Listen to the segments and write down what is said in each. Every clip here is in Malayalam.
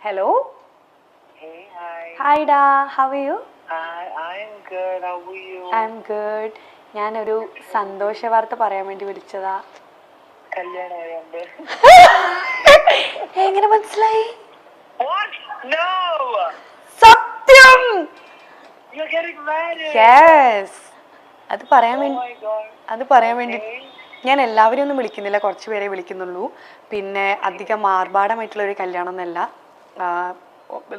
Hello. Hey, hi. Hi Da, how are you? Hi, I'm good. How are you? I'm good. ഞാനൊരു സന്തോഷ വാർത്ത പറയാൻ വേണ്ടി വിളിച്ചതാ. കല്യാണമായോണ്ട്. എങ്ങനെ മനസ്സിലായി? What? No. സത്യം. You're getting married. Yes. അത് പറയാൻ Oh വേണ്ടി my God. അത് പറയാൻ വേണ്ടി Okay. ഞാൻ എല്ലാവരും ഒന്നും വിളിക്കുന്നില്ല, കുറച്ച് പേരെ വിളിക്കുന്നുള്ളൂ. പിന്നെ അധികം ആർഭാടമായിട്ടുള്ള ഒരു കല്യാണം എന്നല്ല,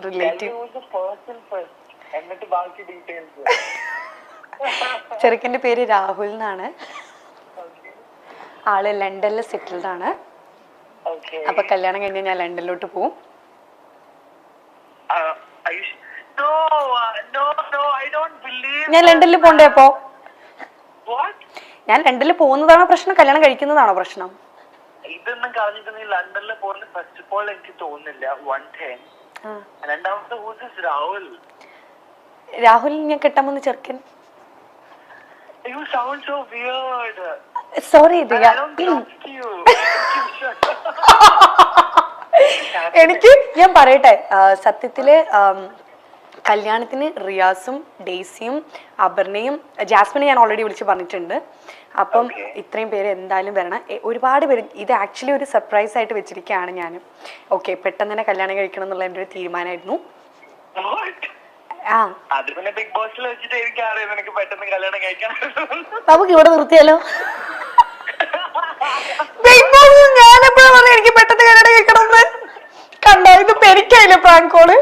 relative. Tell me who's the person first. എന്നിട്ട് ബാക്കി ഡീറ്റെയിൽസ്. ചെറുക്കൻ്റെ പേര് രാഹുൽ എന്നാണ്. Okay. ആള് ലണ്ടനിൽ സെറ്റിൽഡ് ആണ്. Okay. അപ്പൊ കല്യാണം കഴിഞ്ഞ് ഞാൻ ലണ്ടനിലോട്ട് പോവും. Are you No, no, I don't believe. ഞാൻ ലണ്ടനിൽ പോണ്ടേ അപ്പോ? What? ഞാൻ ലണ്ടനിൽ പോകുന്നതാണോ പ്രശ്നം, കല്യാണം കഴിക്കുന്നതാണോ പ്രശ്നം? ഇതൊന്നും കളഞ്ഞിട്ടുണ്ടെങ്കിൽ ലണ്ടനിൽ പോകുന്ന ഫസ്റ്റ് ഓഫ് ഓൾ എനിക്ക് തോന്നുന്നില്ല. 1 10. രണ്ടാമത്തെ who's this രാഹുൽ? രാഹുൽ ഞാൻ കെട്ടാമെന്ന് ചെറുക്കൻ. You sound so weird. Sorry Riya. I don't trust you. എനിക്ക് ഞാൻ പറയട്ടെ, സത്യത്തില് കല്യാണത്തിന് റിയാസും ഡെയ്സിയും അപർണയും ജാസ്മിനെ ഞാൻ ഓൾറെഡി വിളിച്ച് പറഞ്ഞിട്ടുണ്ട്. അപ്പം ഇത്രയും പേര് എന്തായാലും വരണം. ഒരുപാട് പേര് ഇത് ആക്ച്വലി ഒരു സർപ്രൈസ് ആയിട്ട് വെച്ചിരിക്കുകയാണ് ഞാൻ. ഓക്കെ, പെട്ടെന്ന് തന്നെ കല്യാണം കഴിക്കണം എന്നുള്ള എൻ്റെ ഒരു തീരുമാനമായിരുന്നു. അത് പിന്നെ ബിഗ് ബോസിൽ വെച്ചിട്ട് എനിക്ക് അറിയാം നിനക്ക് പെട്ടെന്ന് കല്യാണം കഴിക്കാൻ. നമുക്ക് ഇവിടെ നിർത്തിയാലോ? ബിഗ് ബോസ് ഞാൻ എപ്പോഴാ പറഞ്ഞു എനിക്ക് പെട്ടെന്ന് കല്യാണം കഴിക്കണമെന്ന്? കണ്ടോ, ഇത് പെരിക്കായില്ലേ പ്രാങ്ക് കോള്?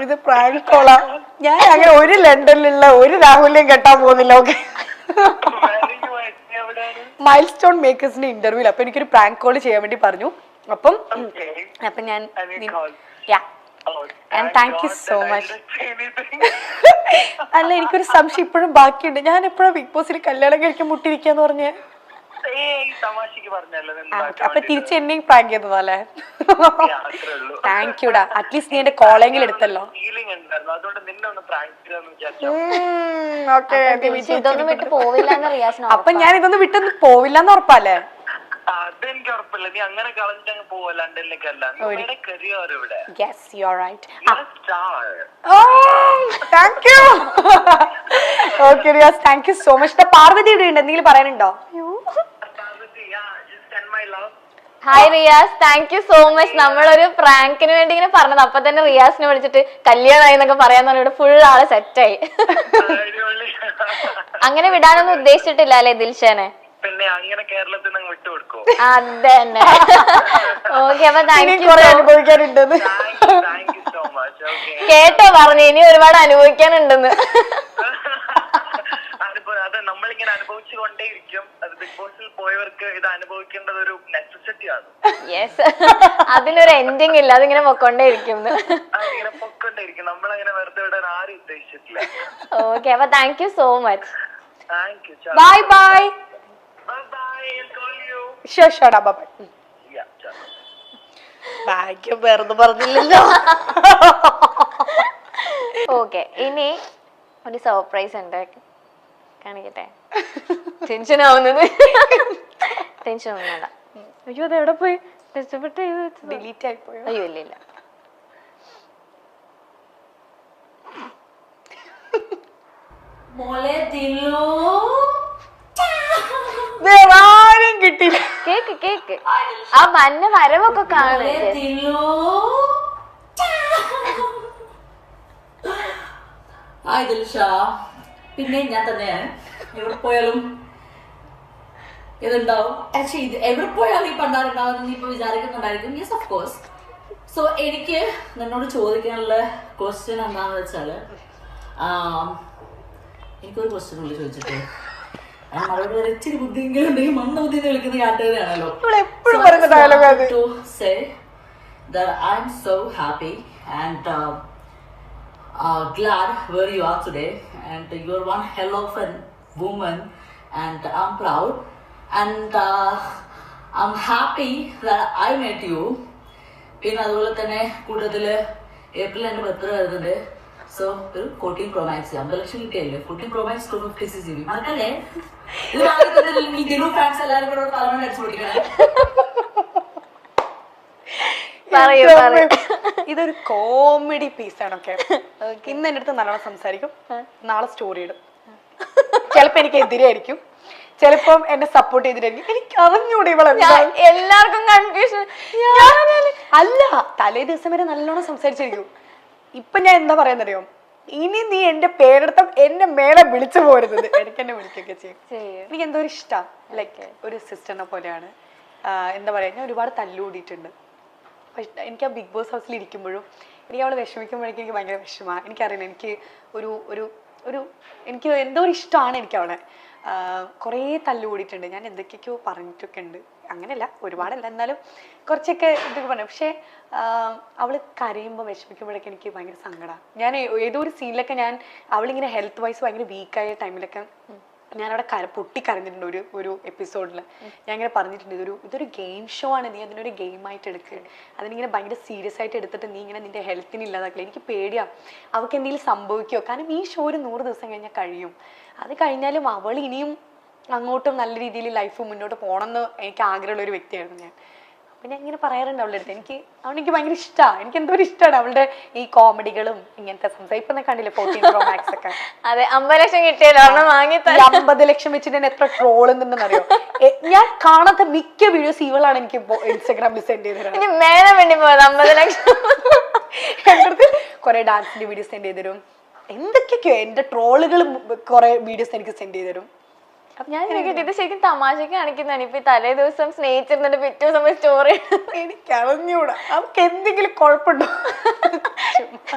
ഇത് പ്രാങ്ക് കോളാ. ഞാൻ അങ്ങനെ ഒരു ലണ്ടനിലുള്ള ഒരു രാഹുലിനെയും കെട്ടാൻ പോകുന്നില്ല. ഓക്കെ, മൈൽ സ്റ്റോൺ മേക്കേഴ്സിന്റെ ഇന്റർവ്യൂല് അപ്പൊ എനിക്കൊരു പ്രാങ്ക് കോള് ചെയ്യാൻ വേണ്ടി പറഞ്ഞു. അപ്പം ഞാൻ താങ്ക് യു സോ മച്ച്. അല്ല, എനിക്കൊരു സംശയം ഇപ്പോഴും ബാക്കിയുണ്ട്. ഞാൻ എപ്പോഴാ ബിഗ് ബോസിൽ കല്യാണം കഴിക്കാൻ മുട്ടിരിക്കാന്ന് പറഞ്ഞേ? അപ്പൊ തിരിച്ച് എന്നെയും പ്രാങ്ക് ചെയ്തതല്ലേ? താങ്ക് യുടാ, അറ്റ്ലീസ്റ്റ് നീ എന്റെ കോളെങ്കിൽ എടുത്തല്ലോ. അപ്പൊ ഞാൻ ഇതൊന്നും വിട്ടൊന്നും പോവില്ലെന്ന് ഉറപ്പല്ലേ? അതെനിക്ക് ഉറപ്പില്ല. നീ അങ്ങനെ കളഞ്ഞിട്ട് പോവാ ലണ്ടനിലേക്കല്ല. Yes, you are right. Thank you. Okay, Riyaz, thank you so much. Parvathi ഇവിടെ ഉണ്ട്, എന്തെങ്കിലും പറയാനുണ്ടോ? Hi Riyas, thank you so much. നമ്മളൊരു പ്രാങ്കിന് വേണ്ടി ഇങ്ങനെ പറഞ്ഞത്, അപ്പൊ തന്നെ റിയാസിനെ വിളിച്ചിട്ട് കല്യാണമായി എന്നൊക്കെ പറയാന്ന് പറഞ്ഞിട്ട് ഫുൾ ആള് സെറ്റായി. അങ്ങനെ വിടാനൊന്നും ഉദ്ദേശിച്ചിട്ടില്ല അല്ലേ ദിൽഷനെ? പിന്നെ അങ്ങനെ കേരളത്തിൽ നിന്ന് വിട്ടുകൊടുക്കും. അതന്നെ. ഓക്കെ, അപ്പൊ അനുഭവിക്കാനുണ്ടെന്ന് കേട്ടോ പറഞ്ഞു. ഇനി ഒരുപാട് അനുഭവിക്കാനുണ്ടെന്ന്. അത് നമ്മളിങ്ങനെ അനുഭവിച്ചുകൊണ്ടേയിരിക്കും. അത് ബിഗ് ബോസിൽ പോയവർക്ക് ഇത് അനുഭവിക്കേണ്ടത് ഒരു നെസസിറ്റി ആണ്. യെസ്, അതിനൊരു എൻഡിങ് ഇല്ല, അതിങ്ങനെ പൊക്കൊണ്ടേയിരിക്കും. അതിങ്ങനെ പൊക്കൊണ്ടേയിരിക്കും. നമ്മളങ്ങനെ വെറുതെ വിടാൻ ആരും ഉദ്ദേശിച്ചിട്ടില്ല. ഓക്കെ, അപ്പൊ thank you so much. Thank you. Bye bye. ഭാഗ്യം വേറൊന്നും പറഞ്ഞില്ലല്ലോ. ഓക്കെ, ഇനി ഒരു സർപ്രൈസ് ഉണ്ട്, കാണിക്കട്ടെ. ടെൻഷൻ ആവുന്നത്. ടെൻഷൻ ഒന്നും വേണ്ട. അയ്യോ, അത് എവിടെ പോയി? ഡിലീറ്റ് ആയി പോയോ? അയ്യോ, ഇല്ല. വേറാരും കിട്ടില്ല. കേക്ക് ആ മഞ്ഞ വരവൊക്കെ കാണും. പിന്നെ ഞാൻ തന്നെയാണ്. എവിടെ പോയാലും ഇതുണ്ടാവും. ആക്ച്വലി ഇത് എവിടെ പോയാലും ഈ പണ്ടാറുണ്ടാവും നീ ഇപ്പൊ വിചാരിക്കുന്നുണ്ടായിരിക്കും. Yes, of course. സോ എനിക്ക് നിന്നോട് ചോദിക്കാനുള്ള ക്വസ്റ്റ്യൻ എന്താണെന്ന് വെച്ചാല്, എനിക്കൊരു ക്വസ്റ്റ്യൻ ഉള്ളിൽ ചോദിച്ചിട്ട് മറുപടി വരെ ഇച്ചിരി ബുദ്ധിയെങ്കിലും ഉണ്ടെങ്കിൽ മണ്ണ ബുദ്ധി കളിക്കുന്ന കാട്ടുകാരാണല്ലോ. To say that I'm so happy and glad where you are today, and you're one hell of a woman, and I'm proud, and I'm happy that I met you. പിന്നെ അതുപോലെ തന്നെ കൂട്ടത്തില് ഏപ്രിൽ എൻ്റെ ബർത്ത്ഡേ വരുന്നുണ്ട്. സോ ഒരു 14 Pro Max 50 ലക്ഷം കിട്ടിയല്ലേ. 14 Pro Max 256 GB മറക്കല്ലേ? ഇത് വാങ്ങി തന്നില്ലെങ്കിൽ ഫാൻസ് എല്ലാവരും കൂടെ തലമുറ അടിച്ചു പൊട്ടിക്കണേ. പറയൂ പറയൂ. ഇതൊരു കോമഡി പീസാണ്. ഓക്കെ, ഇന്ന് എന്റെ അടുത്ത് നല്ലോണം സംസാരിക്കും, നാളെ സ്റ്റോറി ഇടും. ചിലപ്പോ എനിക്ക് എതിരായിരിക്കും, ചിലപ്പം എന്നെ സപ്പോർട്ട് ചെയ്തിട്ടായിരിക്കും. എനിക്ക് അറിഞ്ഞൂടെ എല്ലാവർക്കും കൺഫ്യൂഷൻ. അല്ല, തലേ ദിവസം വരെ നല്ലോണം സംസാരിച്ചിരിക്കും. ഇപ്പൊ ഞാൻ എന്താ പറയാന്നറിയോ, ഇനി നീ എന്റെ പേരെടുത്ത എന്നെ മേലെ വിളിച്ചു പോരുന്നത്. എനിക്ക് എന്നെ വിളിക്കുകയൊക്കെ ചെയ്യും. എനിക്ക് എന്തോ ഒരു ഇഷ്ടം, ലൈക്ക് ഒരു സിസ്റ്ററിനെ പോലെയാണ്. എന്താ പറയാ, ഞാൻ ഒരുപാട് തല്ലുകൂടിയിട്ടുണ്ട്. പക്ഷെ എനിക്ക് ആ ബിഗ് ബോസ് ഹൗസിൽ ഇരിക്കുമ്പോഴും എനിക്ക് അവളെ വിഷമിക്കുമ്പോഴേക്കും എനിക്ക് ഭയങ്കര വിഷമമാണ്. എനിക്കറിയില്ല, എനിക്ക് ഒരു ഒരു ഒരു എനിക്ക് എന്തോ ഒരു ഇഷ്ടമാണ് എനിക്ക് അവളെ. കുറേ തല്ലുകൂടിയിട്ടുണ്ട്, ഞാൻ എന്തൊക്കെയൊക്കെയോ പറഞ്ഞിട്ടൊക്കെ ഉണ്ട്. അങ്ങനെയല്ല, ഒരുപാടല്ല, എന്നാലും കുറച്ചൊക്കെ ഇതൊക്കെ പറഞ്ഞു. പക്ഷേ അവൾ കരയുമ്പോൾ വിഷമിക്കുമ്പോഴൊക്കെ എനിക്ക് ഭയങ്കര സങ്കടമാണ്. ഞാൻ ഏതോ ഒരു സീനിലൊക്കെ അവളിങ്ങനെ ഹെൽത്ത് വൈസ് ഭയങ്കര വീക്കായ ടൈമിലൊക്കെ ഞാനവിടെ പൊട്ടിക്കരഞ്ഞിട്ടുണ്ട്. ഒരു എപ്പിസോഡിൽ ഞാൻ ഇങ്ങനെ പറഞ്ഞിട്ടുണ്ട്, ഇതൊരു ഗെയിം ഷോ ആണ്, നീ അതിനൊരു ഗെയിമായിട്ട് എടുക്കുക, അതിനിങ്ങനെ ഭയങ്കര സീരിയസ് ആയിട്ട് എടുത്തിട്ട് നീ ഇങ്ങനെ നിന്റെ ഹെൽത്തിന് ഇല്ലാതാക്കില്ല. എനിക്ക് പേടിയാണ് അവൾക്ക് എന്തെങ്കിലും സംഭവിക്കുമോ, കാരണം ഈ ഷോ ഒരു 100 ദിവസം കഴിഞ്ഞാൽ കഴിയും. അത് കഴിഞ്ഞാലും അവൾ ഇനിയും അങ്ങോട്ടും നല്ല രീതിയിൽ ലൈഫ് മുന്നോട്ട് പോകണമെന്ന് എനിക്ക് ആഗ്രഹമുള്ള ഒരു വ്യക്തിയായിരുന്നു ഞാൻ. അപ്പം ഞാൻ ഇങ്ങനെ പറയാറുണ്ട് അവളുടെ അടുത്ത്, എനിക്ക് ഭയങ്കര ഇഷ്ടമാണ്. എനിക്ക് എന്തോ ഒരു ഇഷ്ടമാണ് അവളുടെ ഈ കോമഡികളും ഇങ്ങനത്തെ സംസാരം. ഇപ്പം കണ്ടില്ലേ 14 Pro Max ഒക്കെ. അതെ, 50 ലക്ഷം കിട്ടിയല്ലോ, ഒരെണ്ണം വാങ്ങി. 50 ലക്ഷം വെച്ചിട്ട് ഞാൻ എത്ര ട്രോൾ ഉണ്ടെന്നറിയോ. ഞാൻ കാണാത്ത മിക്ക വീഡിയോസ് ഇവളാണ് എനിക്ക് ഇൻസ്റ്റാഗ്രാമിൽ സെൻഡ് ചെയ്ത് തരാം. ഇനി മേലെ വേണ്ടി പോയത് 50 ലക്ഷം. എൻ്റെ അടുത്ത് കുറെ ഡാൻസിന്റെ വീഡിയോസ് സെൻഡ് ചെയ്ത് തരും, എന്തൊക്കെയൊക്കെയോ എന്റെ ട്രോളുകൾ കുറെ വീഡിയോസ് എനിക്ക് സെൻഡ് ചെയ്ത് തരും. ഞാൻ ഇത് ശരിക്കും തമാശക്ക് കാണിക്കുന്നതാണ്. ഇപ്പൊ തലേ ദിവസം സ്നേഹിച്ചിരുന്നിട്ട് പിറ്റേ ദിവസം സ്റ്റോറി എനിക്ക് അറിഞ്ഞൂടാ, അവർക്ക് എന്തെങ്കിലും കുഴപ്പമുണ്ടോ.